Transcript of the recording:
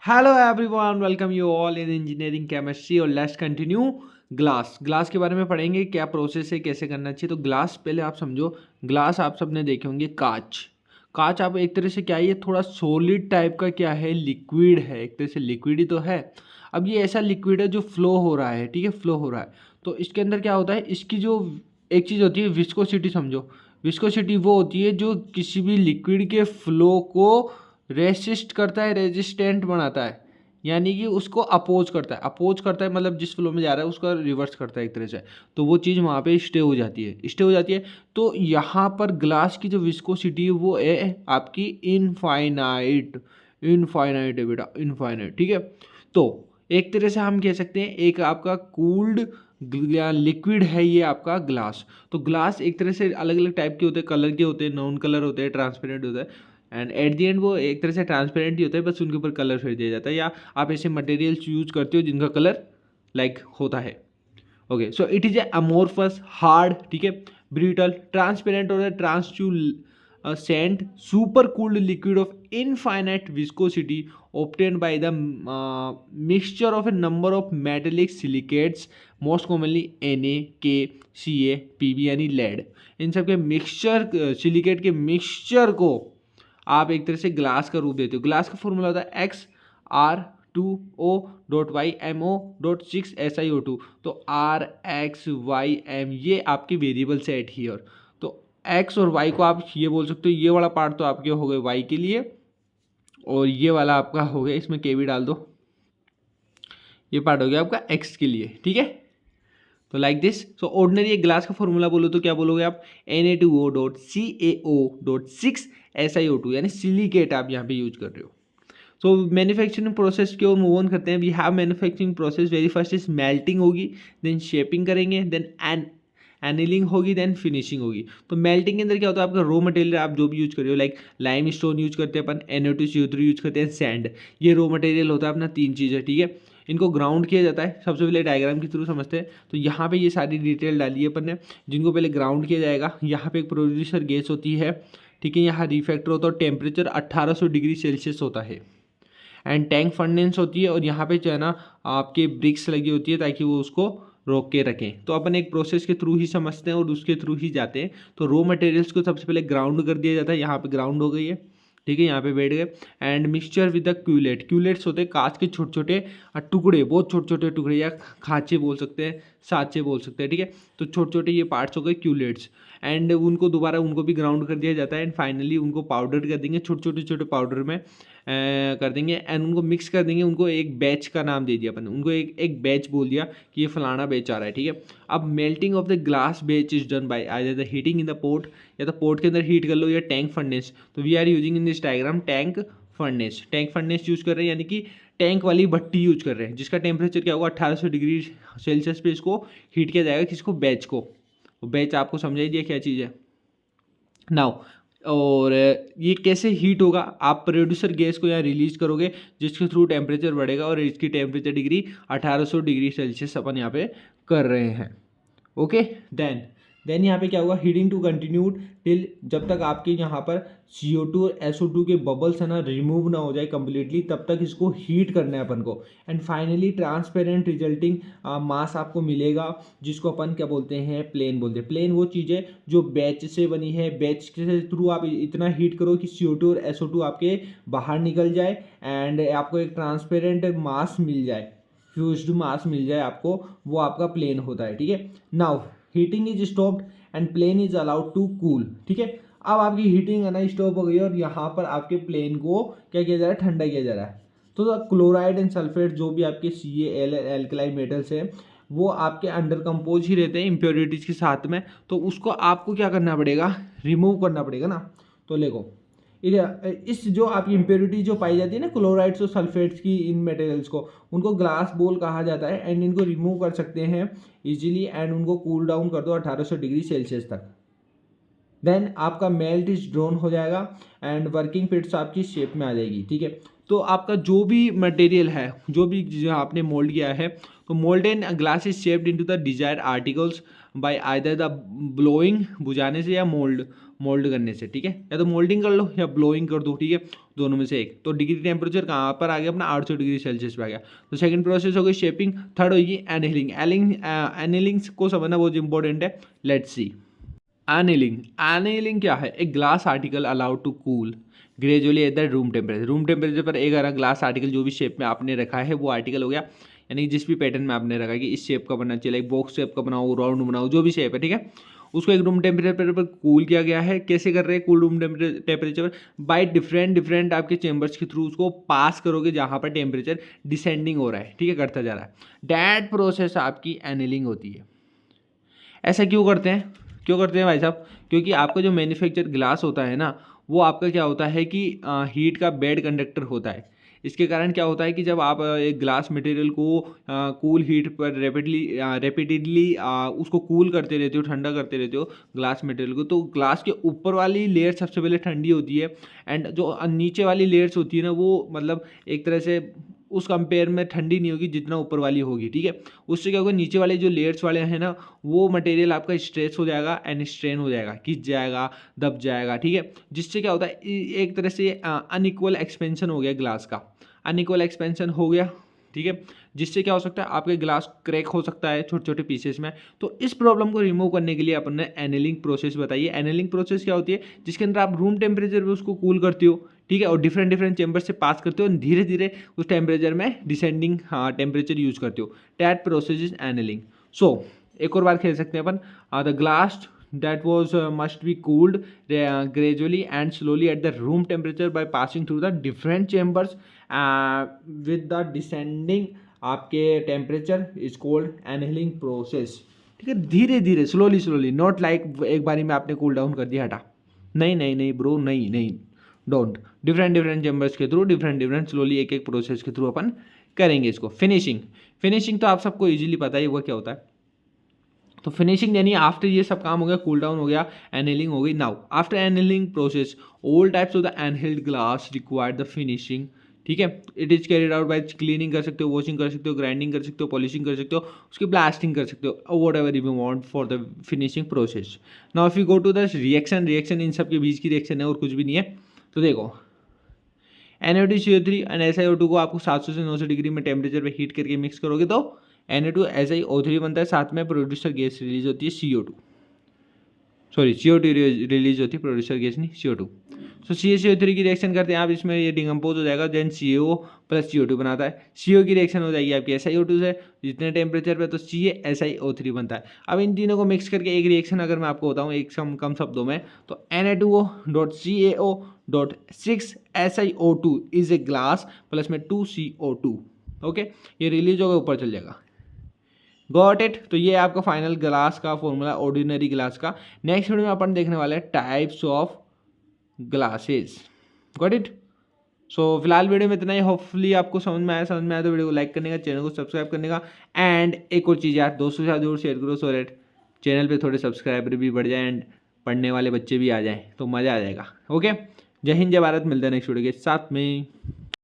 Hello everyone, welcome you all in engineering chemistry और let's continue glass के बारे में पढ़ेंगे। क्या प्रोसेस है, कैसे करना चाहिए। तो ग्लास पहले आप समझो। ग्लास आप सबने देखे होंगे। कांच आप एक तरह से क्या है, ये थोड़ा सॉलिड टाइप का क्या है, लिक्विड है। एक तरह से लिक्विड ही तो है। अब ये ऐसा लिक्विड है जो फ्लो हो रहा है, ठीक है, फ्लो हो रहा है। तो इसके अंदर क्या होता है, इसकी जो एक चीज़ होती है विस्कोसिटी, समझो। विस्कोसिटी वो होती है जो किसी भी लिक्विड के फ्लो को रेसिस्ट करता है, रेजिस्टेंट बनाता है, यानी कि उसको अपोज करता है मतलब जिस फ्लो में जा रहा है उसका रिवर्स करता है एक तरह से। तो वो चीज़ वहाँ पे स्टे हो जाती है। तो यहाँ पर ग्लास की जो विस्कोसिटी है वो है आपकी इनफाइनाइट। इनफाइनाइट है बेटा, इनफाइनाइट, ठीक है। तो एक तरह से हम कह सकते हैं एक आपका कूल्ड लिक्विड है ये आपका ग्लास। तो ग्लास एक तरह से अलग अलग टाइप के होते हैं, कलर के होते हैं, नॉन कलर होते हैं, ट्रांसपेरेंट होता है। एंड एट दी एंड वो एक तरह से ट्रांसपेरेंट ही होता है, बस उनके ऊपर कलर फिर दिया जाता है, या आप ऐसे मटेरियल्स यूज करते हो जिनका कलर लाइक होता है। Okay, so it is a amorphous, hard, ठीक है, ब्रिटल, ट्रांसपेरेंट और translucent super cooled liquid of infinite viscosity obtained by the mixture of a number of metallic silicates, most commonly Na, K, Ca, Pb यानी lead. इन सब के mixture, silicate के mixture को आप एक तरह से ग्लास का रूप देते हो। ग्लास का फॉर्मूला होता है X(R)2O.Y(MO.6SiO2। तो R, X, Y, M ये आपके वेरिएबल सेट हियर। तो X और Y को आप ये बोल सकते हो, ये वाला पार्ट तो आपके हो गए Y के लिए, और ये वाला आपका हो गया, इसमें के भी डाल दो, ये पार्ट हो गया आपका X के लिए, ठीक है। तो लाइक दिस। सो ऑर्डिनरी एक ग्लास का फॉर्मूला बोलो तो क्या बोलोगे आप, Na2O.CaO.6SiO2 यानी सिलिकेट आप यहाँ पे यूज कर रहे हो। सो मैन्युफैक्चरिंग प्रोसेस की ओर मूव ऑन करते हैं। We have manufacturing process, very first is melting होगी, देन शेपिंग करेंगे, देन एनिलिंग होगी, देन फिनिशिंग होगी। तो मेल्टिंग के अंदर क्या होता है, आपका रॉ मटेरियल आप जो भी यूज कर रहे हो, लाइक लाइम स्टोन यूज करते हैं अपन, NO2CO3 यूज करते हैं, सैंड, ये रॉ मटेरियल होता है अपना। तीन चीज़ें, ठीक है। इनको ग्राउंड किया जाता है, सबसे पहले डायग्राम के थ्रू समझते हैं। तो यहाँ पे ये सारी डिटेल डाली है अपन ने, जिनको पहले ग्राउंड किया जाएगा। यहाँ पे एक प्रोड्यूसर गैस होती है, ठीक है। यहाँ रिफैक्टर होता है, टेम्परेचर 1800 डिग्री सेल्सियस होता है। एंड टैंक फर्नेस होती है, और यहाँ पे जो है ना आपके ब्रिक्स लगी होती है ताकि वो उसको रोक के रखें। तो अपन एक प्रोसेस के थ्रू ही समझते हैं और उसके थ्रू ही जाते हैं। तो रॉ मटेरियल्स को सबसे पहले ग्राउंड कर दिया जाता है, यहाँ पे ग्राउंड हो गई है, ठीक है, यहाँ पे बैठ गए। एंड मिक्सचर विद द क्यूलेट्स होते हैं कांच के छोटे छोटे टुकड़े, बहुत छोटे छोटे टुकड़े, या खाँचे बोल सकते हैं, साँचे बोल सकते हैं, ठीक है। तो छोटे छोटे ये पार्ट्स हो गए क्यूलेट्स। एंड उनको दोबारा उनको भी ग्राउंड कर दिया जाता है, एंड फाइनली उनको पाउडर कर देंगे, छोटे छोटे पाउडर में कर देंगे, एंड उनको मिक्स कर देंगे। उनको एक बैच का नाम दे दिया अपन, उनको एक बैच बोल दिया कि ये फलाना बैच आ रहा है, ठीक है। अब melting of the glass batch is done by either the heating in the port, या तो पोर्ट के अंदर हीट कर लो, या टैंक फर्नेस। तो we are using in this diagram tank furnace use कर रहे हैं, यानी कि टैंक वाली भट्टी यूज कर रहे हैं, जिसका टेम्परेचर क्या होगा 1800 डिग्री सेल्सियस पे इसको हीट किया जाएगा। किसको, बैच को। बैच आपको समझाई दिया क्या चीज़ है नाउ। और ये कैसे हीट होगा, आप प्रोड्यूसर गैस को यहाँ रिलीज करोगे, जिसके थ्रू टेम्परेचर बढ़ेगा, और इसकी टेम्परेचर डिग्री 1800 डिग्री सेल्सियस अपन यहाँ पे कर रहे हैं। ओके, देन यहाँ पे क्या होगा, हीटिंग टू कंटिन्यूड टिल, जब तक आपके यहाँ पर CO2 और SO2 के बबल्स है ना रिमूव ना हो जाए कंप्लीटली, तब तक इसको हीट करना है अपन को। एंड फाइनली ट्रांसपेरेंट रिजल्टिंग मास आपको मिलेगा, जिसको अपन क्या बोलते हैं, प्लेन बोलते हैं। प्लेन वो चीज़ है जो बैच से बनी है, बैच के थ्रू आप इतना हीट करो कि CO2 और SO2 आपके बाहर निकल जाए, एंड आपको एक ट्रांसपेरेंट मास मिल जाए, फ्यूज्ड मास मिल जाए आपको, वो आपका प्लेन होता है, ठीक है। Now heating is stopped and plane is allowed to cool, ठीक है। अब आपकी हीटिंग है ना स्टॉप हो गई, और यहाँ पर आपके प्लेन को क्या किया जा रहा है, ठंडा किया जा रहा है। तो क्लोराइड एंड सल्फेट जो भी आपके CaL एल्कलाई मेटल्स हैं, वो आपके अंडर कंपोज ही रहते हैं इम्प्योरिटीज के साथ में। तो उसको आपको क्या करना पड़ेगा, रिमूव करना पड़ेगा ना। तो देखो, इस जो आपकी इम्प्योरिटी जो पाई जाती है ना क्लोराइड्स और सल्फेट्स की, इन मटेरियल्स को, उनको ग्लास बॉल कहा जाता है। एंड इनको रिमूव कर सकते हैं इजीली, एंड उनको कूल डाउन कर दो 1800 डिग्री सेल्सियस तक। देन आपका मेल्ट इज ड्रोन हो जाएगा, एंड वर्किंग पिट्स आपकी शेप में आ जाएगी, ठीक है। तो आपका जो भी मटेरियल है, जो भी आपने मोल्ड किया है, तो molden glass is shaped into the desired articles by either the blowing, बुझाने से, या मोल्ड करने से, ठीक है, या तो मोल्डिंग कर लो या ब्लोइंग कर दो, ठीक है, दोनों में से एक। तो डिग्री टेम्परेचर कहाँ पर आ गया अपना 800 डिग्री सेल्सियस पे आ गया। तो सेकंड प्रोसेस हो गई शेपिंग, थर्ड होगी एनहीलिंग। एनहीलिंग को समझना बहुत इंपॉर्टेंट है। Let's see एनहीलिंग। एनहीलिंग क्या है? एक glass article allowed to cool gradually at the room temperature. Room temperature पर एक ग्लास आर्टिकल जो भी शेप में आपने रखा है वो आर्टिकल हो गया, यानी जिस भी पैटर्न में आपने रखा है कि इस शेप का बनना चाहिए, लाइक बॉक्स शेप का बनाओ, राउंड बनाओ, जो भी शेप है, ठीक है, उसको एक रूम टेम्परेचर पर कूल किया गया है। कैसे कर रहे हैं cool room temperature? By different आपके चेंबर्स के थ्रू उसको पास करोगे जहाँ पर टेम्परेचर डिसेंडिंग हो रहा है, ठीक है, करता जा रहा है। दैट प्रोसेस आपकी एनहीलिंग होती है। ऐसा क्यों करते हैं? क्यों करते हैं भाई साहब? क्योंकि आपका जो मैन्युफैक्चर ग्लास होता है ना, वो आपका क्या होता है कि हीट का बेड कंडक्टर होता है। इसके कारण क्या होता है कि जब आप एक ग्लास मटेरियल को कूल हीट पर रेपिडेडली उसको कूल करते रहते हो, ठंडा करते रहते हो ग्लास मटेरियल को, तो ग्लास के ऊपर वाली लेयर सबसे पहले ठंडी होती है, एंड जो नीचे वाली लेयर्स होती है ना, वो मतलब एक तरह से उस कंपेयर में ठंडी नहीं होगी जितना ऊपर वाली होगी, ठीक है। उससे क्या होगा, नीचे वाले जो लेयर्स वाले हैं ना, वो मटेरियल आपका स्ट्रेच हो जाएगा एंड स्ट्रेन हो जाएगा, खिंच जाएगा, दब जाएगा, ठीक है। जिससे क्या होता है, एक तरह से अनइक्वल एक्सपेंशन हो गया ग्लास का, अनइक्वल एक्सपेंशन हो गया, ठीक है, जिससे क्या हो सकता है, आपके ग्लास क्रैक हो सकता है छोटे छोटे पीसेस में। तो इस प्रॉब्लम को रिमूव करने के लिए अपन ने एनहीलिंग प्रोसेस बताई है। एनहीलिंग प्रोसेस क्या होती है? जिसके अंदर आप रूम टेम्परेचर पे उसको कूल करते हो, ठीक है, और डिफरेंट चेंबर से पास करते हो, धीरे धीरे उस टेम्परेचर में डिसेंडिंग टेम्परेचर यूज करते हो। That process is annealing. So एक और बार खेल सकते हैं अपन, the glass that was must be cooled gradually and slowly at the room temperature by passing through the different chambers with the descending आपके टेम्परेचर इज कोल्ड एनहीलिंग प्रोसेस, ठीक है, धीरे धीरे स्लोली, नॉट लाइक एक बारी में आपने कूल डाउन कर दिया हटा, नहीं ब्रो, नहीं, डोंट। डिफरेंट चैम्बर्स के थ्रू डिफरेंट स्लोली एक एक प्रोसेस के थ्रू अपन करेंगे इसको। फिनिशिंग तो आप सबको इजीली पता ही होगा क्या होता है। तो फिनिशिंग यानी आफ्टर ये सब काम हो गया, कूल डाउन हो गया, एनहीलिंग हो गई। Now after annealing process all types of the annealed glass required the finishing, ठीक है। It is carried out by cleaning कर सकते हो, वॉशिंग कर सकते हो, ग्राइंडिंग कर सकते हो, पॉलिशिंग कर सकते हो, उसकी ब्लास्टिंग कर सकते हो, whatever you want for the finishing process. Now if you go to the reaction इन सब के बीच की रिएक्शन है और कुछ भी नहीं है। तो देखो NaO2CO3 एंड SiO2 को आपको 700 से 900 डिग्री में टेम्परेचर पे हीट करके मिक्स करोगे तो Na2 SiO3 बनता है, साथ में प्रोड्यूसर गैस रिलीज होती है CO2 रिलीज होती है, प्रोड्यूसर गैस नहीं CO2। सो CaCO3 की रिएक्शन करते हैं आप, इसमें ये डिकम्पोज हो जाएगा, देन CO प्लस CO2 बनाता है। CO की रिएक्शन हो जाएगी आपकी SiO2 से जितने टेम्परेचर पे, तो CaSiO3 बनता है। अब इन तीनों को मिक्स करके एक रिएक्शन अगर मैं आपको बताऊँ एक कम शब्दों में, तो Na2O.CaO6SiO2 is a glass plus में 2CO2, ओके, ये रिलीज होगा, ऊपर चल जाएगा। Got it? तो ये आपका फाइनल ग्लास का फॉर्मूला, ऑर्डिनरी ग्लास का। नेक्स्ट वीडियो में अपन देखने वाले हैं types of glasses. Got it? So फिलहाल वीडियो में इतना ही। होपफुली आपको समझ में आया तो वीडियो को लाइक करने का, चैनल को सब्सक्राइब करने का, एंड एक और चीज़ यार, दोस्तों के साथ जरूर शेयर करो, सो दैट चैनल पे थोड़े सब्सक्राइबर भी बढ़ जाए एंड पढ़ने वाले बच्चे भी आ जाएँ तो मज़ा आ जाएगा। ओके, जय हिंद जय भारत, मिलते हैं नेक्स्ट वीडियो के साथ में।